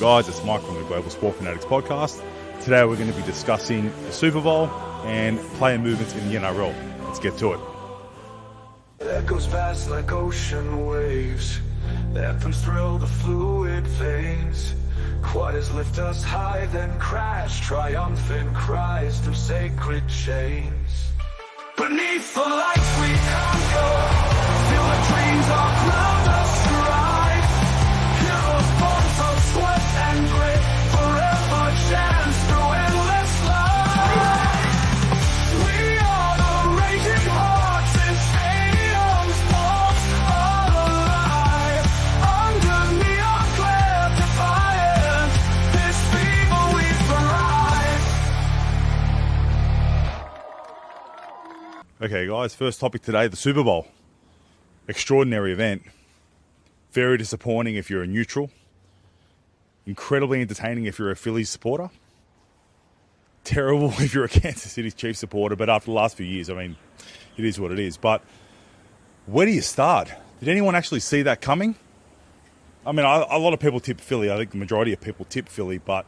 guys, it's Mike from the Global Sport Fanatics podcast. Today we're going to be discussing the Super Bowl and player movements in the NRL. Let's get to it. That goes past like ocean waves. The anthems thrill the fluid veins. Choirs lift us high, then crash. Triumphant cries through sacred chains. Beneath the lights we conquer. Feel the dreams our brothers strive. Heroes born from sweat and grit. Forever chance through endless life. We are the raging hearts in stadiums, pulse alive. Under neon glare defiant, this fever we thrive. Okay guys, first topic today, the Super Bowl. Extraordinary event. Very disappointing if you're a neutral. Incredibly entertaining if you're a Phillies supporter. Terrible if you're a Kansas City Chiefs supporter, but after the last few years, I mean, it is what it is. But where do you start? Did anyone actually see that coming? I mean, a lot of people tip Philly. I think the majority of people tip Philly, but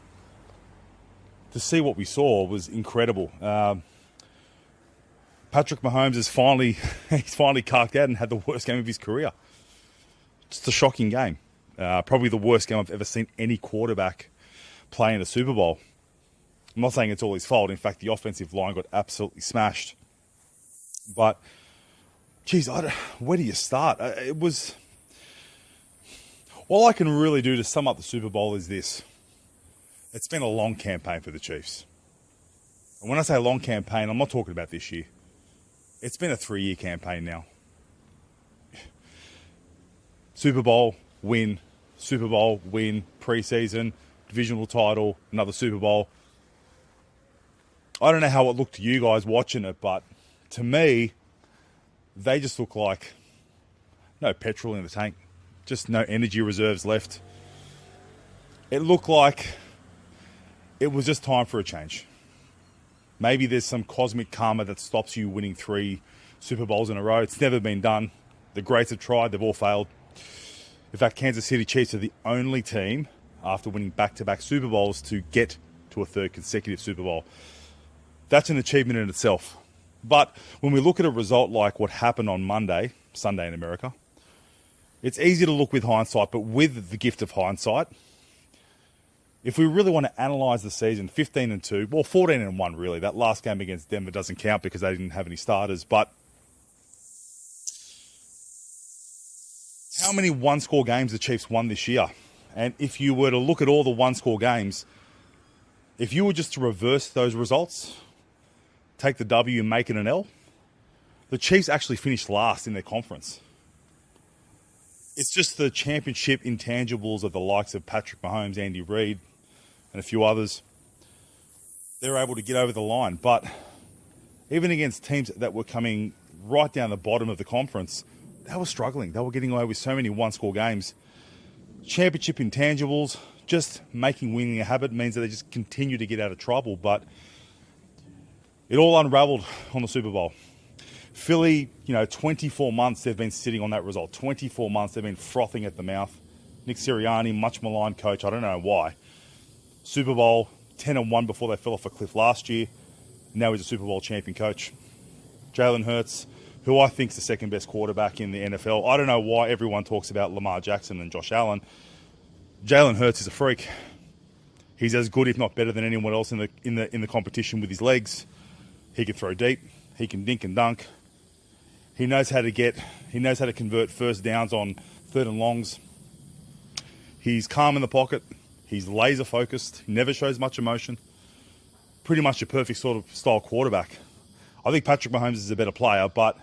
to see what we saw was incredible. Patrick Mahomes is finally carked out and had the worst game of his career. Just a shocking game. Probably the worst game I've ever seen any quarterback play in the Super Bowl. I'm not saying it's all his fault. In fact, the offensive line got absolutely smashed. But, geez, where do you start? It was... All I can really do to sum up the Super Bowl is this. It's been a long campaign for the Chiefs. And when I say a long campaign, I'm not talking about this year. It's been a 3-year campaign now. Super Bowl, win. Super Bowl, win. Preseason, divisional title, another Super Bowl. I don't know how it looked to you guys watching it, but to me, they just look like no petrol in the tank. Just no energy reserves left. It looked like it was just time for a change. Maybe there's some cosmic karma that stops you winning 3 Super Bowls in a row. It's never been done. The greats have tried. They've all failed. In fact, Kansas City Chiefs are the only team, after winning back-to-back Super Bowls, to get to a 3rd consecutive Super Bowl. That's an achievement in itself. But when we look at a result like what happened on Sunday in America, it's easy to look with hindsight, but with the gift of hindsight, if we really want to analyse the season, 15-2, well, 14-1 really. That last game against Denver doesn't count because they didn't have any starters. But how many one-score games the Chiefs won this year? And if you were to look at all the one-score games, if you were just to reverse those results, take the W and make it an L, the Chiefs actually finished last in their conference. It's just the championship intangibles of the likes of Patrick Mahomes, Andy Reid, and a few others. They're able to get over the line. But even against teams that were coming right down the bottom of the conference, they were struggling. They were getting away with so many one-score games. Championship intangibles, just making winning a habit means that they just continue to get out of trouble. But it all unraveled on the Super Bowl. Philly, 24 months they've been sitting on that result. 24 months they've been frothing at the mouth. Nick Sirianni, much maligned coach, I don't know why. Super Bowl, 10-1 before they fell off a cliff last year. Now he's a Super Bowl champion coach. Jalen Hurts, who I think is the second best quarterback in the NFL. I don't know why everyone talks about Lamar Jackson and Josh Allen. Jalen Hurts is a freak. He's as good, if not better, than anyone else in the competition with his legs. He can throw deep. He can dink and dunk. He knows how to convert first downs on 3rd and longs. He's calm in the pocket. He's laser focused. He never shows much emotion. Pretty much a perfect sort of style quarterback. I think Patrick Mahomes is a better player, but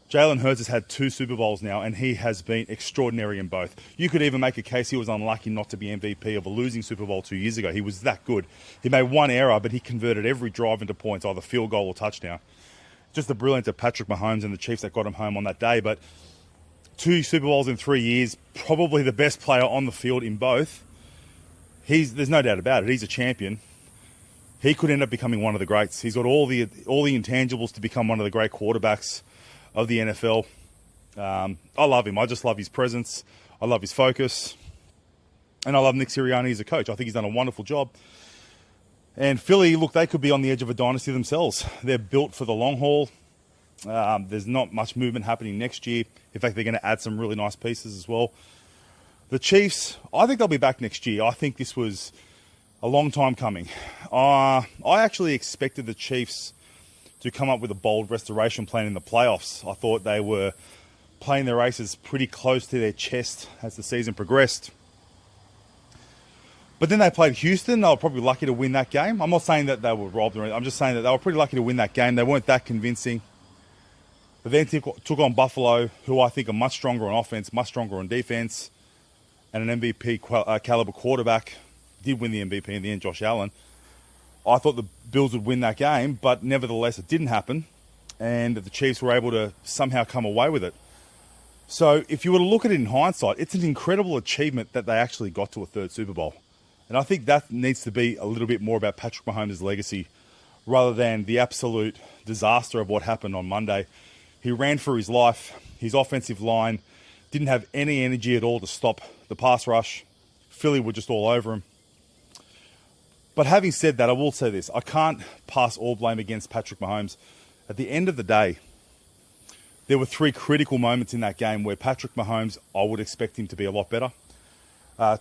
Jalen Hurts has had 2 Super Bowls now, and he has been extraordinary in both. You could even make a case he was unlucky not to be MVP of a losing Super Bowl 2 years ago. He was that good. He made one error, but he converted every drive into points, either field goal or touchdown. Just the brilliance of Patrick Mahomes and the Chiefs that got him home on that day. But 2 Super Bowls in 3 years, probably the best player on the field in both. There's no doubt about it. He's a champion. He could end up becoming one of the greats. He's got all the intangibles to become one of the great quarterbacks of the NFL. I love him. I just love his presence. I love his focus. And I love Nick Sirianni as a coach. I think he's done a wonderful job. And Philly, look, they could be on the edge of a dynasty themselves. They're built for the long haul. There's not much movement happening next year. In fact, they're going to add some really nice pieces as well. The Chiefs, I think they'll be back next year. I think this was a long time coming. I actually expected the Chiefs to come up with a bold restoration plan in the playoffs. I thought they were playing their aces pretty close to their chest as the season progressed. But then they played Houston. They were probably lucky to win that game. I'm not saying that they were robbed or anything. I'm just saying that they were pretty lucky to win that game. They weren't that convincing. But then took on Buffalo, who I think are much stronger on offense, much stronger on defense, and an MVP caliber quarterback. Did win the MVP in the end, Josh Allen. I thought the Bills would win that game, but nevertheless it didn't happen. And the Chiefs were able to somehow come away with it. So if you were to look at it in hindsight, it's an incredible achievement that they actually got to a third Super Bowl. And I think that needs to be a little bit more about Patrick Mahomes' legacy rather than the absolute disaster of what happened on Monday. He ran for his life. His offensive line didn't have any energy at all to stop the pass rush. Philly were just all over him. But having said that, I will say this. I can't pass all blame against Patrick Mahomes. At the end of the day, there were 3 critical moments in that game where Patrick Mahomes, I would expect him to be a lot better.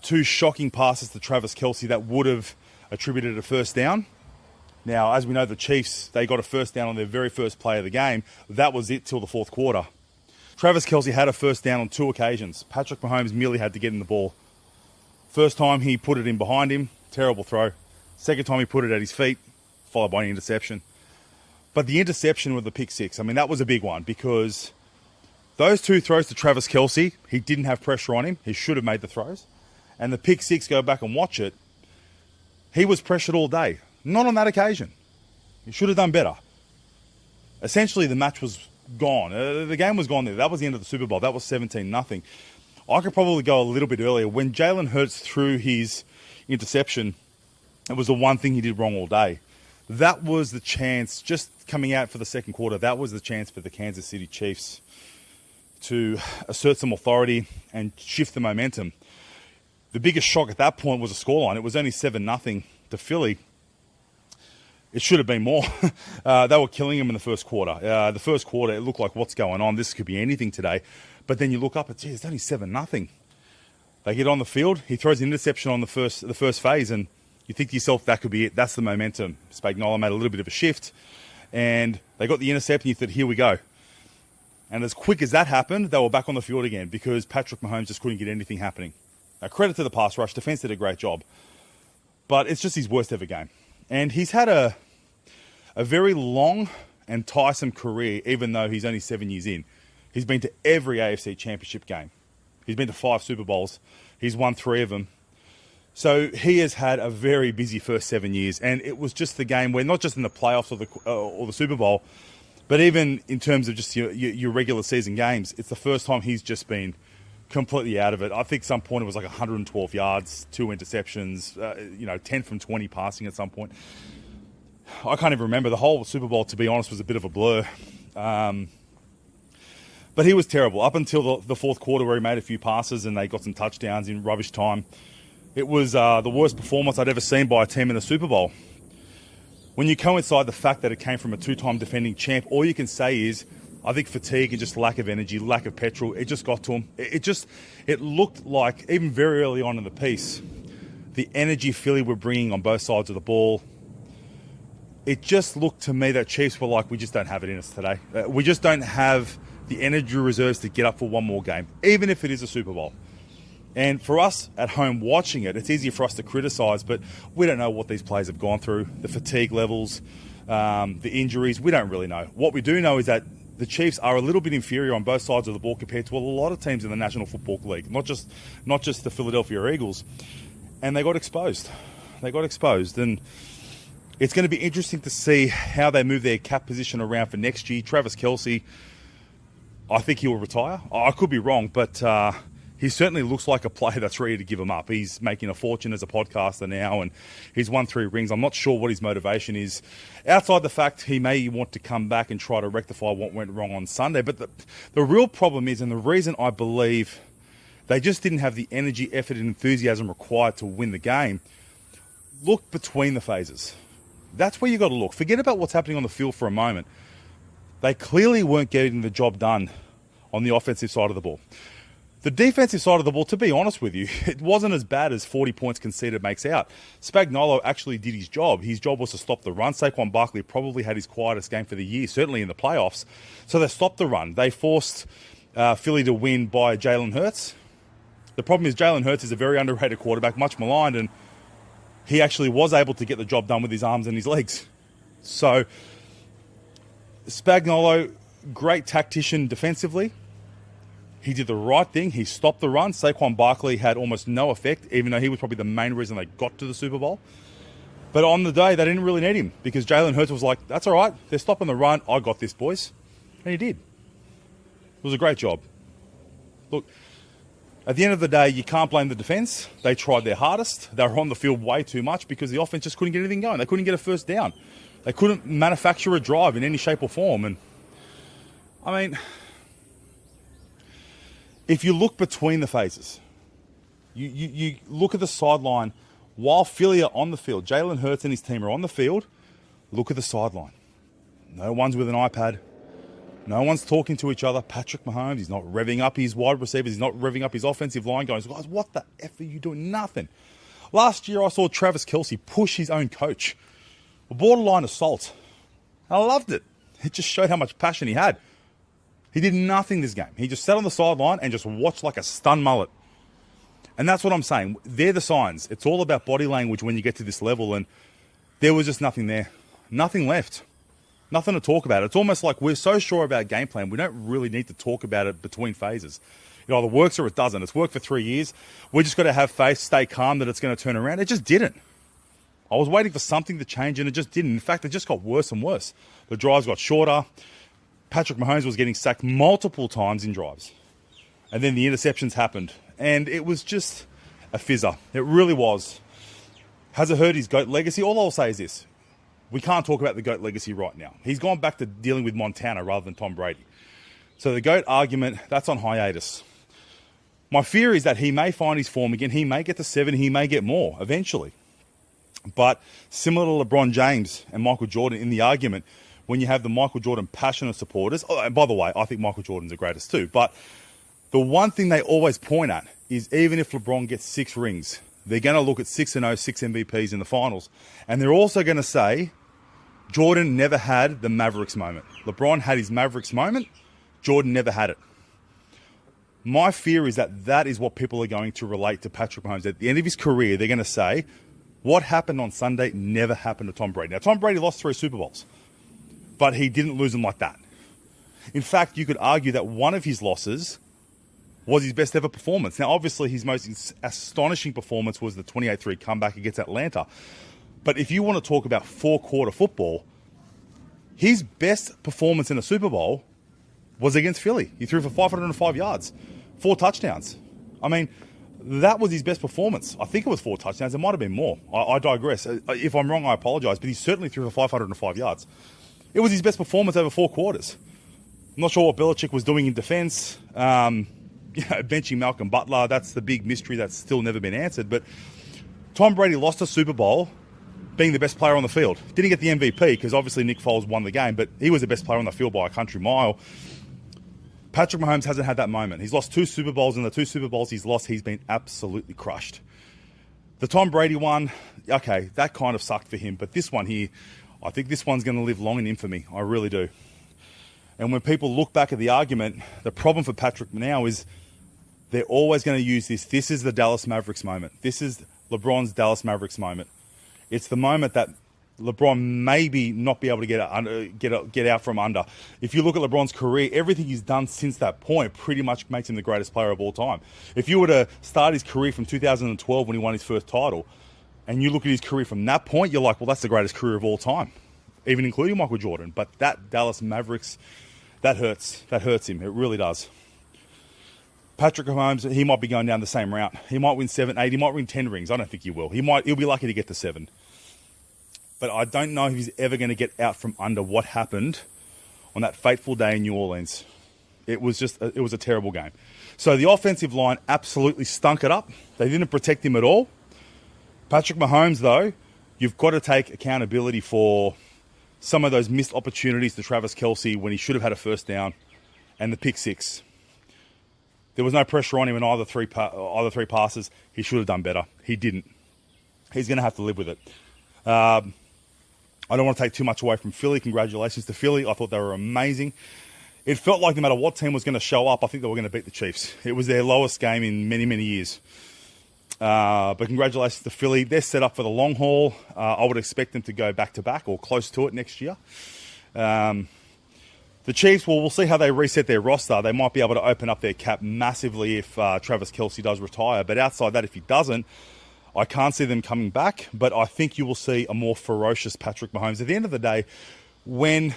2 shocking passes to Travis Kelce that would have attributed a first down. Now, as we know, the Chiefs, they got a first down on their very first play of the game. That was it till the fourth quarter. Travis Kelce had a first down on 2 occasions. Patrick Mahomes merely had to get in the ball. First time he put it in behind him, terrible throw. Second time he put it at his feet, followed by an interception. But the interception with the pick six, I mean, that was a big one because those 2 throws to Travis Kelce, he didn't have pressure on him. He should have made the throws. And the pick six, go back and watch it, he was pressured all day. Not on that occasion. He should have done better. Essentially, the match was gone. The game was gone there. That was the end of the Super Bowl. That was 17-0. I could probably go a little bit earlier. When Jalen Hurts threw his interception, it was the one thing he did wrong all day. That was the chance, just coming out for the second quarter, that was the chance for the Kansas City Chiefs to assert some authority and shift the momentum. The biggest shock at that point was a scoreline. It was only 7-0 to Philly. It should have been more. They were killing him in the first quarter. The first quarter, it looked like, what's going on? This could be anything today. But then you look up, it's only 7-0. They get on the field. He throws an interception on the first phase, and you think to yourself, that could be it. That's the momentum. Spagnuolo made a little bit of a shift, and they got the intercept, and you thought, here we go. And as quick as that happened, they were back on the field again because Patrick Mahomes just couldn't get anything happening. Now, credit to the pass rush. Defense did a great job. But it's just his worst ever game. And he's had a very long and tiresome career, even though he's only 7 years in. He's been to every AFC Championship game. He's been to 5 Super Bowls. He's won 3 of them. So he has had a very busy first 7 years. And it was just the game where, not just in the playoffs or the Super Bowl, but even in terms of just your regular season games, it's the first time he's just been completely out of it. I think some point it was like 112 yards, 2 interceptions, 10 from 20 passing at some point. I can't even remember. The whole Super Bowl, to be honest, was a bit of a blur. But he was terrible up until the fourth quarter where he made a few passes and they got some touchdowns in rubbish time. It was the worst performance I'd ever seen by a team in a Super Bowl. When you coincide the fact that it came from a 2-time defending champ, all you can say is, I think fatigue and just lack of energy, lack of petrol, it just got to him. It looked like, even very early on in the piece, the energy Philly were bringing on both sides of the ball, it just looked to me that Chiefs were like, we just don't have it in us today. We just don't have the energy reserves to get up for one more game, even if it is a Super Bowl. And for us at home watching it, it's easier for us to criticise, but we don't know what these players have gone through, the fatigue levels, the injuries. We don't really know. What we do know is that the Chiefs are a little bit inferior on both sides of the ball compared to a lot of teams in the National Football League, not just the Philadelphia Eagles. And they got exposed. And it's going to be interesting to see how they move their cap position around for next year. Travis Kelce, I think he will retire. I could be wrong, but he certainly looks like a player that's ready to give him up. He's making a fortune as a podcaster now, and he's won 3 rings. I'm not sure what his motivation is, outside the fact he may want to come back and try to rectify what went wrong on Sunday. But the real problem is, and the reason I believe They just didn't have the energy, effort, and enthusiasm required to win the game. Look between the phases. That's where you got to look. Forget about what's happening on the field for a moment. They clearly weren't getting the job done on the offensive side of the ball. The defensive side of the ball, to be honest with you, it wasn't as bad as 40 points conceded makes out. Spagnuolo actually did his job. His job was to stop the run. Saquon Barkley probably had his quietest game for the year, certainly in the playoffs. So they stopped the run. They forced Philly to win by Jalen Hurts. The problem is Jalen Hurts is a very underrated quarterback, much maligned, and he actually was able to get the job done with his arms and his legs. So Spagnuolo, great tactician defensively. He did the right thing. He stopped the run. Saquon Barkley had almost no effect, even though he was probably the main reason they got to the Super Bowl. But on the day, they didn't really need him because Jalen Hurts was like, that's all right. They're stopping the run. I got this, boys. And he did. It was a great job. Look, at the end of the day, you can't blame the defense. They tried their hardest. They were on the field way too much because the offense just couldn't get anything going. They couldn't get a first down. They couldn't manufacture a drive in any shape or form. And, I mean, if you look between the phases, you look at the sideline while Philly are on the field. Jalen Hurts and his team are on the field. Look at the sideline. No one's with an iPad. No one's talking to each other. Patrick Mahomes, he's not revving up his wide receivers. He's not revving up his offensive line going, guys, what the F are you doing? Nothing. Last year I saw Travis Kelce push his own coach. A borderline assault. I loved it. It just showed how much passion he had. He did nothing this game. He just sat on the sideline and just watched like a stunned mullet. And that's what I'm saying. They're the signs. It's all about body language when you get to this level. And there was just nothing there. Nothing left. Nothing to talk about. It's almost like we're so sure of our game plan, we don't really need to talk about it between phases. It either works or it doesn't. It's worked for 3 years. We just got to have faith, stay calm that it's going to turn around. It just didn't. I was waiting for something to change and it just didn't. In fact, it just got worse and worse. The drives got shorter. Patrick Mahomes was getting sacked multiple times in drives. And then the interceptions happened. And it was just a fizzer. It really was. Has it hurt his GOAT legacy? All I'll say is this. We can't talk about the GOAT legacy right now. He's gone back to dealing with Montana rather than Tom Brady. So the GOAT argument, that's on hiatus. My fear is that he may find his form again. He may get to 7. He may get more eventually. But similar to LeBron James and Michael Jordan in the argument, when you have the Michael Jordan passionate supporters, oh, and by the way, I think Michael Jordan's the greatest too, but the one thing they always point at is even if LeBron gets 6 rings, they're going to look at 6-0, 6 MVPs in the finals. And they're also going to say, Jordan never had the Mavericks moment. LeBron had his Mavericks moment. Jordan never had it. My fear is that that is what people are going to relate to Patrick Mahomes. At the end of his career, they're going to say, what happened on Sunday never happened to Tom Brady. Now, Tom Brady lost 3 Super Bowls, but he didn't lose them like that. In fact, you could argue that one of his losses was his best ever performance. Now, obviously, his most astonishing performance was the 28-3 comeback against Atlanta. But if you want to talk about 4-quarter football, his best performance in a Super Bowl was against Philly. He threw for 505 yards, 4 touchdowns. I mean, that was his best performance. I think it was 4 touchdowns. It might have been more. I digress. If I'm wrong, I apologize. But he certainly threw for 505 yards. It was his best performance over 4 quarters. I'm not sure what Belichick was doing in defense. Benching Malcolm Butler, that's the big mystery that's still never been answered. But Tom Brady lost a Super Bowl being the best player on the field. Didn't get the MVP because obviously Nick Foles won the game, but he was the best player on the field by a country mile. Patrick Mahomes hasn't had that moment. He's lost 2 Super Bowls, and the 2 Super Bowls he's lost, he's been absolutely crushed. The Tom Brady one, okay, that kind of sucked for him, but this one here, I think this one's going to live long in infamy. I really do. And when people look back at the argument, the problem for Patrick now is they're always going to use this. This is the Dallas Mavericks moment. This is LeBron's Dallas Mavericks moment. It's the moment that LeBron maybe not be able to get out from under. If you look at LeBron's career, everything he's done since that point pretty much makes him the greatest player of all time. If you were to start his career from 2012 when he won his first title, and you look at his career from that point, you're like, well, that's the greatest career of all time, even including Michael Jordan. But that Dallas Mavericks, that hurts. That hurts him. It really does. Patrick Mahomes, he might be going down the same route. He might win 7, 8. He might win 10 rings. I don't think he will. He'll be lucky to get to 7. But I don't know if he's ever going to get out from under what happened on that fateful day in New Orleans. It was a terrible game. So the offensive line absolutely stunk it up. They didn't protect him at all. Patrick Mahomes, though, you've got to take accountability for some of those missed opportunities to Travis Kelce when he should have had a first down and the pick six. There was no pressure on him in either three passes. He should have done better. He didn't. He's going to have to live with it. I don't want to take too much away from Philly. Congratulations to Philly. I thought they were amazing. It felt like no matter what team was going to show up, I think they were going to beat the Chiefs. It was their lowest game in many, many years. But congratulations to Philly. They're set up for the long haul. I would expect them to go back-to-back or close to it next year. The Chiefs, well, we'll see how they reset their roster. They might be able to open up their cap massively if Travis Kelce does retire. But outside that, if he doesn't, I can't see them coming back. But I think you will see a more ferocious Patrick Mahomes. At the end of the day, when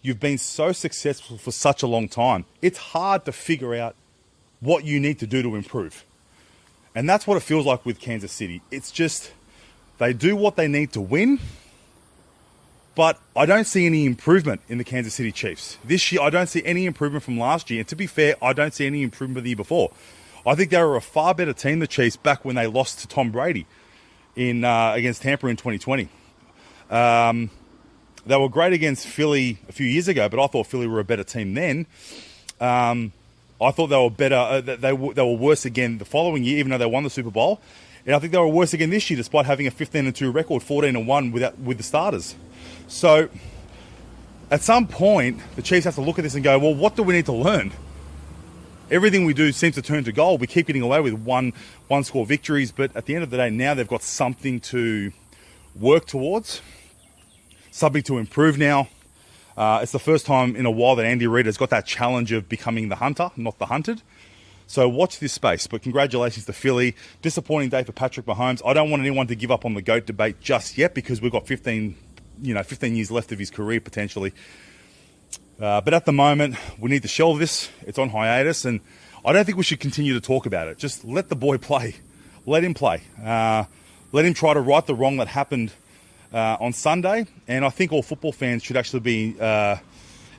you've been so successful for such a long time, it's hard to figure out what you need to do to improve. And that's what it feels like with Kansas City. It's just, they do what they need to win, but I don't see any improvement in the Kansas City Chiefs. This year, I don't see any improvement from last year. And to be fair, I don't see any improvement the year before. I think they were a far better team, the Chiefs, back when they lost to Tom Brady against Tampa in 2020. They were great against Philly a few years ago, but I thought Philly were a better team then. I thought they were better. They were worse again the following year, even though they won the Super Bowl. And I think they were worse again this year, despite having a 15-2 record, 14-1 with the starters. So, at some point, the Chiefs have to look at this and go, well, what do we need to learn? Everything we do seems to turn to gold. We keep getting away with one-score victories, but at the end of the day, now they've got something to work towards. Something to improve now. It's the first time in a while that Andy Reid has got that challenge of becoming the hunter, not the hunted. So watch this space. But congratulations to Philly. Disappointing day for Patrick Mahomes. I don't want anyone to give up on the GOAT debate just yet because we've got 15 years left of his career potentially. But at the moment, we need to shelve this. It's on hiatus, and I don't think we should continue to talk about it. Just let the boy play. Let him play. Let him try to right the wrong that happened on Sunday, and I think all football fans should actually be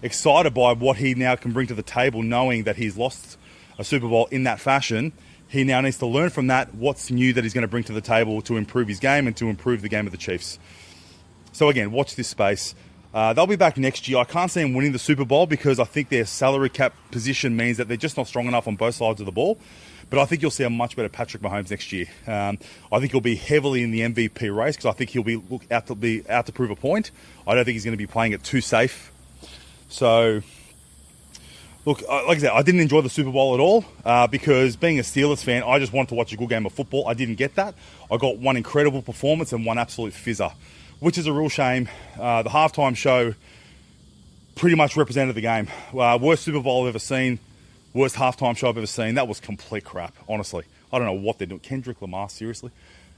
excited by what he now can bring to the table, knowing that he's lost a Super Bowl in that fashion. He now needs to learn from that what's new that he's going to bring to the table to improve his game and to improve the game of the Chiefs. So again, watch this space. They'll be back next year. I can't see them winning the Super Bowl because I think their salary cap position means that they're just not strong enough on both sides of the ball. But I think you'll see a much better Patrick Mahomes next year. I think he'll be heavily in the MVP race because I think he'll be out to prove a point. I don't think he's going to be playing it too safe. So, look, like I said, I didn't enjoy the Super Bowl at all because being a Steelers fan, I just wanted to watch a good game of football. I didn't get that. I got one incredible performance and one absolute fizzer, which is a real shame. The halftime show pretty much represented the game. Worst Super Bowl I've ever seen. Worst halftime show I've ever seen. That was complete crap, honestly. I don't know what they're doing. Kendrick Lamar, seriously?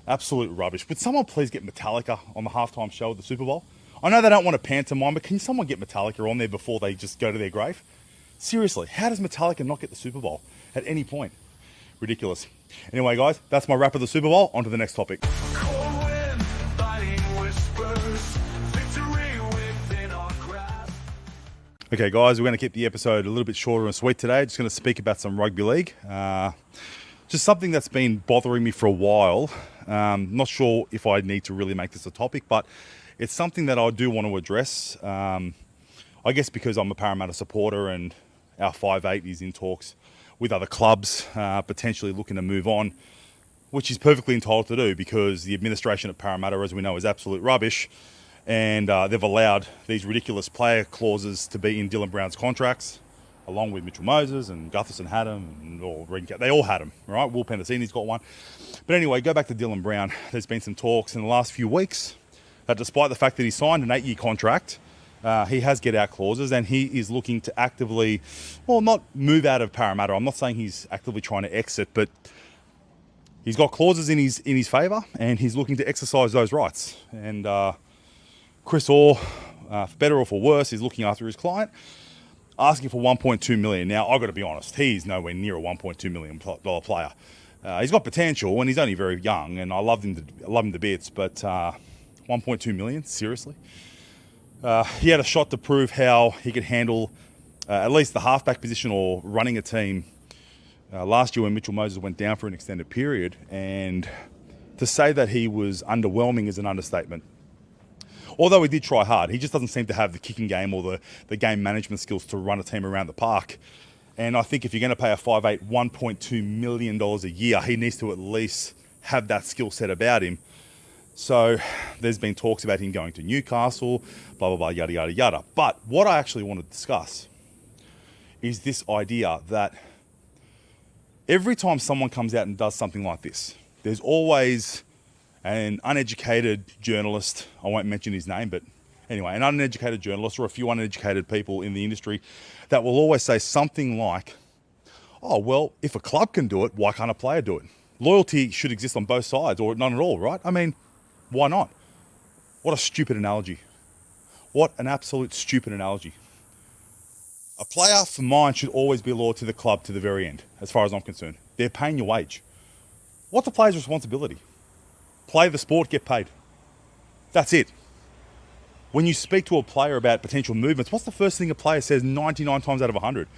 Absolute rubbish. Would someone please get Metallica on the halftime show of the Super Bowl? I know they don't want to pantomime, but can someone get Metallica on there before they just go to their grave? Seriously, how does Metallica not get the Super Bowl at any point? Ridiculous. Anyway, guys, that's my wrap of the Super Bowl. On to the next topic. Okay, guys, we're going to keep the episode a little bit shorter and sweet today. Just going to speak about some rugby league. Just something that's been bothering me for a while. Not sure if I need to really make this a topic, but it's something that I do want to address. I guess because I'm a Parramatta supporter and our 5'8" is in talks with other clubs, potentially looking to move on, which he's perfectly entitled to do because the administration at Parramatta, as we know, is absolute rubbish. And they've allowed these ridiculous player clauses to be in Dylan Brown's contracts, along with Mitchell Moses and Gutherson had them, and they all had them, right? Will Penasini's got one. But anyway, go back to Dylan Brown. There's been some talks in the last few weeks that despite the fact that he signed an 8-year contract, he has get-out clauses and he is looking to actively, well, not move out of Parramatta. I'm not saying he's actively trying to exit, but he's got clauses in his favour and he's looking to exercise those rights. And Chris Orr, for better or for worse, is looking after his client, asking for $1.2 million. Now, I've got to be honest, he's nowhere near a $1.2 million player. He's got potential, and he's only very young, and I love him to bits. But $1.2 million, seriously? He had a shot to prove how he could handle at least the halfback position or running a team Last year when Mitchell Moses went down for an extended period, and to say that he was underwhelming is an understatement. Although he did try hard, he just doesn't seem to have the kicking game or the game management skills to run a team around the park. And I think if you're going to pay a 5'8", $1.2 million a year, he needs to at least have that skill set about him. So there's been talks about him going to Newcastle, blah, blah, blah, yada, yada, yada. But what I actually want to discuss is this idea that every time someone comes out and does something like this, there's always an uneducated journalist, I won't mention his name, but anyway, an uneducated journalist or a few uneducated people in the industry that will always say something like, oh, well, if a club can do it, why can't a player do it? Loyalty should exist on both sides or none at all, right? I mean, why not? What a stupid analogy. What an absolute stupid analogy. A player, for mine, should always be loyal to the club to the very end, as far as I'm concerned. They're paying your wage. What's a player's responsibility? Play the sport, get paid. That's it. When you speak to a player about potential movements, what's the first thing a player says 99 times out of 100?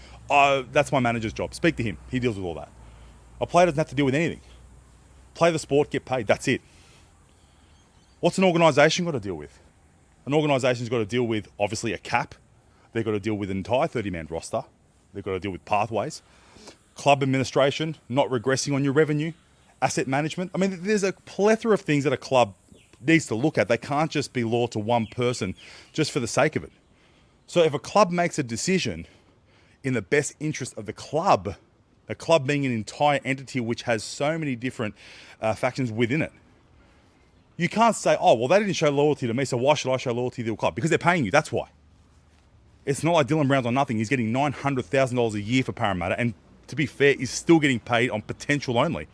That's my manager's job. Speak to him. He deals with all that. A player doesn't have to deal with anything. Play the sport, get paid. That's it. What's an organisation got to deal with? An organisation's got to deal with, obviously, a cap. They've got to deal with an entire 30-man roster. They've got to deal with pathways. Club administration, not regressing on your revenue. Asset management. I mean, there's a plethora of things that a club needs to look at. They can't just be loyal to one person just for the sake of it. So if a club makes a decision in the best interest of the club being an entire entity which has so many different factions within it, you can't say, oh, well, they didn't show loyalty to me, so why should I show loyalty to the club? Because they're paying you, that's why. It's not like Dylan Brown's on nothing. He's getting $900,000 a year for Parramatta, and to be fair, he's still getting paid on potential only.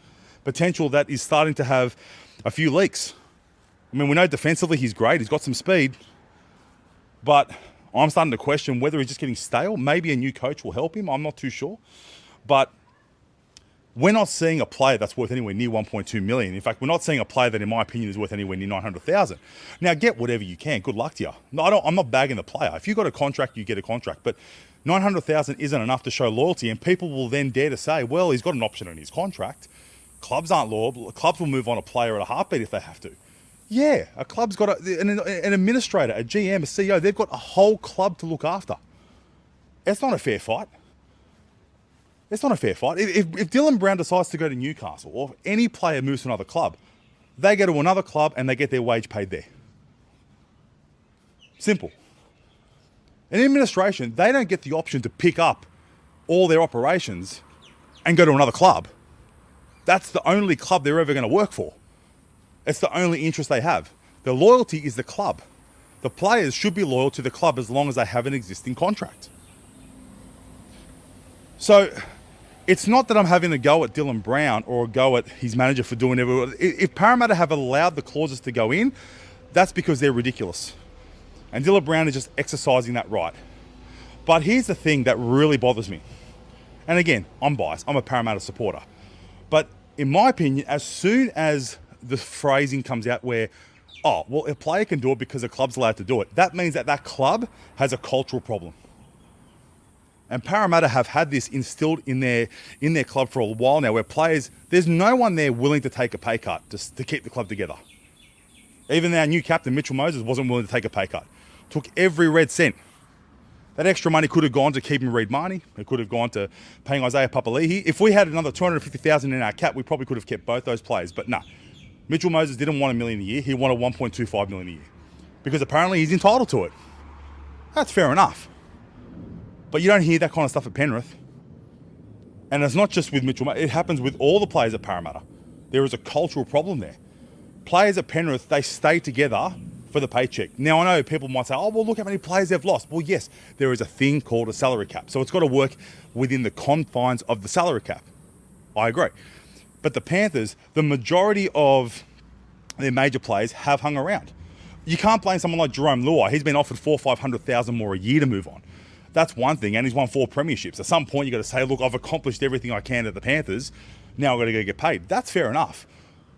Potential that is starting to have a few leaks. I mean, we know defensively he's great. He's got some speed. But I'm starting to question whether he's just getting stale. Maybe a new coach will help him. I'm not too sure. But we're not seeing a player that's worth anywhere near 1.2 million. In fact, we're not seeing a player that, in my opinion, is worth anywhere near 900,000. Now, get whatever you can. Good luck to you. No, I'm not bagging the player. If you've got a contract, you get a contract. But 900,000 isn't enough to show loyalty. And people will then dare to say, well, he's got an option in his contract. Clubs aren't loyal. Clubs will move on a player at a heartbeat if they have to. Yeah, a club's got an administrator, a GM, a CEO. They've got a whole club to look after. It's not a fair fight. It's not a fair fight. If Dylan Brown decides to go to Newcastle, or if any player moves to another club, they go to another club and they get their wage paid there. Simple. In administration, they don't get the option to pick up all their operations and go to another club. That's the only club they're ever going to work for. It's the only interest they have. The loyalty is the club. The players should be loyal to the club as long as they have an existing contract. So it's not that I'm having a go at Dylan Brown or a go at his manager for doing everything. If Parramatta have allowed the clauses to go in, that's because they're ridiculous. And Dylan Brown is just exercising that right. But here's the thing that really bothers me. And again, I'm biased. I'm a Parramatta supporter. But in my opinion, as soon as the phrasing comes out where, oh, well, a player can do it because a club's allowed to do it, that means that that club has a cultural problem. And Parramatta have had this instilled in their club for a while now, where players, there's no one there willing to take a pay cut to keep the club together. Even our new captain, Mitchell Moses, wasn't willing to take a pay cut. Took every red cent. That extra money could have gone to keeping Reid Marnie. It could have gone to paying Isaiah Papali'i. If we had another $250,000 in our cap, we probably could have kept both those players. But nah, Mitchell Moses didn't want $1 million a year. He wanted $1.25 million a year. Because apparently he's entitled to it. That's fair enough. But you don't hear that kind of stuff at Penrith. And it's not just with Mitchell Moses. It happens with all the players at Parramatta. There is a cultural problem there. Players at Penrith, they stay together for the paycheck. Now, I know people might say, oh, well, look how many players they've lost. Well, yes, there is a thing called a salary cap. So it's got to work within the confines of the salary cap. I agree. But the Panthers, the majority of their major players have hung around. You can't blame someone like Jerome Luai. He's been offered $400,000 or $500,000 more a year to move on. That's one thing, and he's won 4 premierships. At some point, you've got to say, look, I've accomplished everything I can at the Panthers. Now I've got to go get paid. That's fair enough.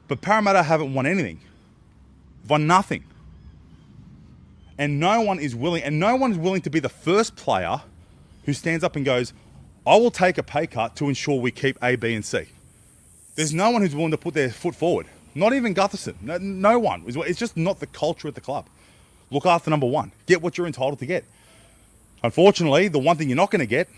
But Parramatta haven't won anything. Won nothing. And no one is willing to be the first player who stands up and goes, I will take a pay cut to ensure we keep A, B, and C. There's no one who's willing to put their foot forward. Not even Gutherson. No one. It's just not the culture at the club. Look after number one. Get what you're entitled to get. Unfortunately, the one thing you're not going to get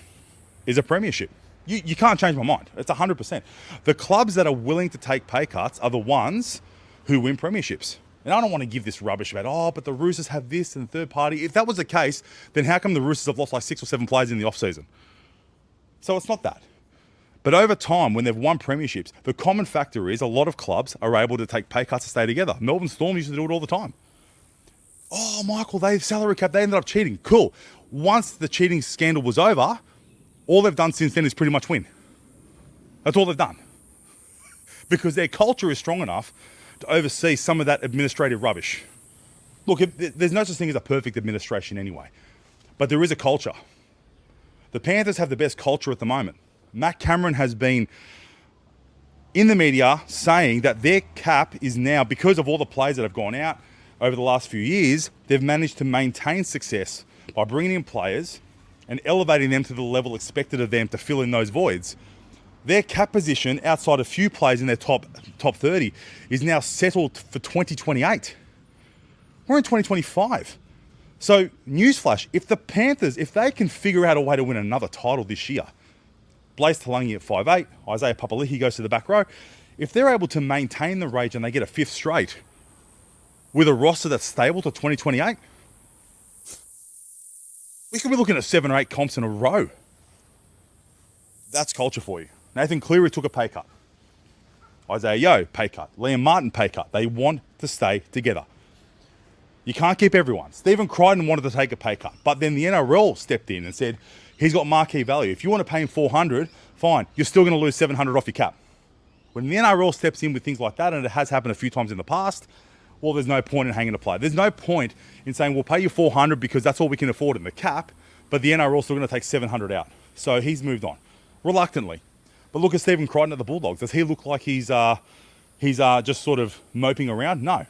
is a premiership. You can't change my mind. It's 100%. The clubs that are willing to take pay cuts are the ones who win premierships. And I don't want to give this rubbish about, but the Roosters have this and third party. If that was the case, then how come the Roosters have lost like 6 or 7 players in the off-season? So it's not that. But over time, when they've won premierships, the common factor is a lot of clubs are able to take pay cuts to stay together. Melbourne Storm used to do it all the time. Oh, Michael, they salary cap, they ended up cheating. Cool. Once the cheating scandal was over, all they've done since then is pretty much win. That's all they've done. Because their culture is strong enough to oversee some of that administrative rubbish. Look, there's no such thing as a perfect administration anyway. But there is a culture. The Panthers have the best culture at the moment. Matt Cameron has been in the media saying that their cap is now, because of all the players that have gone out over the last few years, they've managed to maintain success by bringing in players and elevating them to the level expected of them to fill in those voids. Their cap position, outside a few players in their top 30, is now settled for 2028. We're in 2025. So, newsflash, if the Panthers, if they can figure out a way to win another title this year, Blaise Talangi at 5'8", Isaiah Papali'i goes to the back row, if they're able to maintain the rage and they get a 5th straight with a roster that's stable to 2028, we could be looking at 7 or 8 comps in a row. That's culture for you. Nathan Cleary took a pay cut. Isaiah Yeo, pay cut. Liam Martin, pay cut. They want to stay together. You can't keep everyone. Stephen Crichton wanted to take a pay cut, but then the NRL stepped in and said, he's got marquee value. If you want to pay him $400, fine. You're still going to lose $700 off your cap. When the NRL steps in with things like that, and it has happened a few times in the past, well, there's no point in hanging a player. There's no point in saying, we'll pay you $400 because that's all we can afford in the cap, but the NRL's still going to take $700 out. So he's moved on, reluctantly. But look at Stephen Crichton at the Bulldogs. Does he look like he's just sort of moping around? No.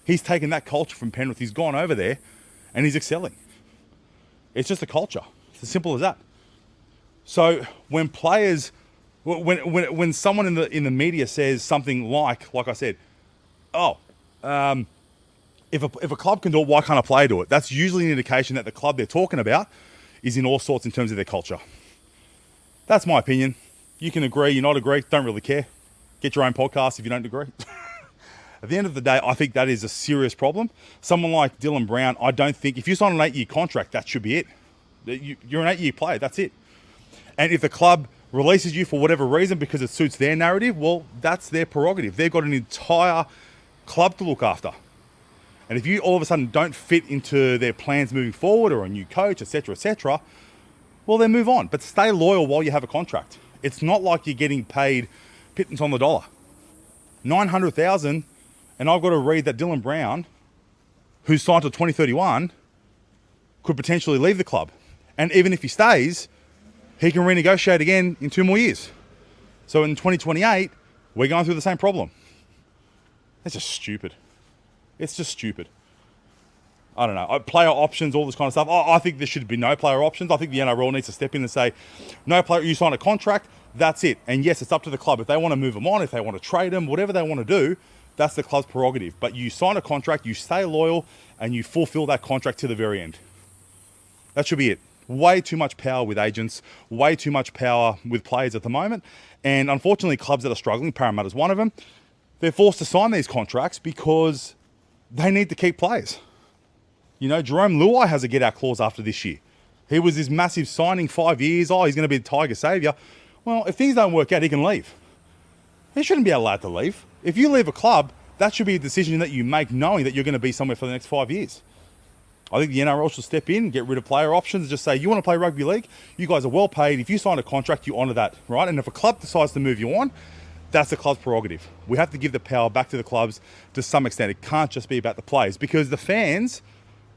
He's taken that culture from Penrith. He's gone over there and he's excelling. It's just a culture. It's as simple as that. So when players, when someone in the media says something like I said, if a club can do it, why can't a player do it? That's usually an indication that the club they're talking about is in all sorts in terms of their culture. That's my opinion. You can agree, you not agree, don't really care. Get your own podcast if you don't agree. At the end of the day, I think that is a serious problem. Someone like Dylan Brown, I don't think, if you sign an 8-year contract, that should be it. You're an 8-year player, that's it. And if the club releases you for whatever reason because it suits their narrative, well, that's their prerogative. They've got an entire club to look after. And if you all of a sudden don't fit into their plans moving forward, or a new coach, etc., well, then move on. But stay loyal while you have a contract. It's not like you're getting paid pittance on the dollar. $900,000, and I've got to read that Dylan Brown, who's signed to 2031, could potentially leave the club. And even if he stays, he can renegotiate again in 2 more years. So in 2028, we're going through the same problem. It's just stupid. It's just stupid. I don't know. Player options, all this kind of stuff. I think there should be no player options. I think the NRL needs to step in and say, no player, you sign a contract, that's it. And yes, it's up to the club. If they want to move them on, if they want to trade them, whatever they want to do, that's the club's prerogative. But you sign a contract, you stay loyal, and you fulfill that contract to the very end. That should be it. Way too much power with agents, way too much power with players at the moment. And unfortunately, clubs that are struggling, Parramatta's one of them, they're forced to sign these contracts because they need to keep players. You know, Jerome Luai has a get-out clause after this year. He was this massive signing, 5 years. Oh, he's going to be the Tiger saviour. Well, if things don't work out, he can leave. He shouldn't be allowed to leave. If you leave a club, that should be a decision that you make knowing that you're going to be somewhere for the next 5 years. I think the NRL should step in, get rid of player options, just say, you want to play rugby league? You guys are well paid. If you sign a contract, you honour that, right? And if a club decides to move you on, that's the club's prerogative. We have to give the power back to the clubs to some extent. It can't just be about the players, because the fans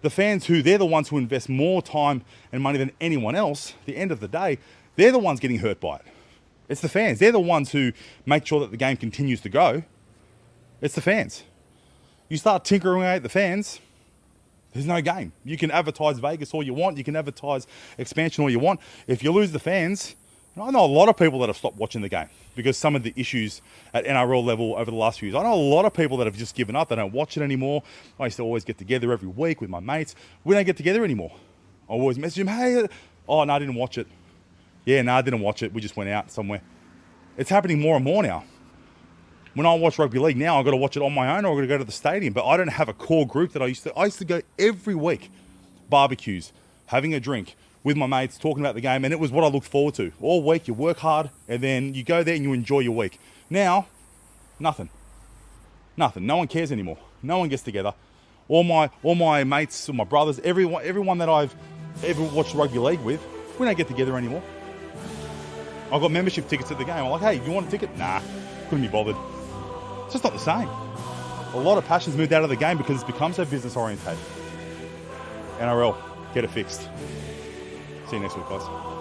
who, they're the ones who invest more time and money than anyone else, at the end of the day, they're the ones getting hurt by it. It's the fans. They're the ones who make sure that the game continues to go. It's the fans. You start tinkering away at the fans, there's no game. You can advertise Vegas all you want. You can advertise expansion all you want. If you lose the fans, And I know a lot of people that have stopped watching the game because some of the issues at NRL level over the last few years. I know a lot of people that have just given up. They don't watch it anymore. I used to always get together every week with my mates. We don't get together anymore. I always message them, hey, oh, no, I didn't watch it. Yeah, no, I didn't watch it. We just went out somewhere. It's happening more and more now. When I watch rugby league now, I've got to watch it on my own or I've got to go to the stadium. But I don't have a core group that I used to go every week. Barbecues, having a drink with my mates, talking about the game. And it was what I looked forward to. All week, you work hard and then you go there and you enjoy your week. Now, nothing. Nothing. No one cares anymore. No one gets together. All my mates, all my brothers, everyone that I've ever watched rugby league with, we don't get together anymore. I've got membership tickets at the game. I'm like, hey, you want a ticket? Nah, couldn't be bothered. It's just not the same. A lot of passion's moved out of the game because it's become so business orientated. NRL, get it fixed. See you next week, guys.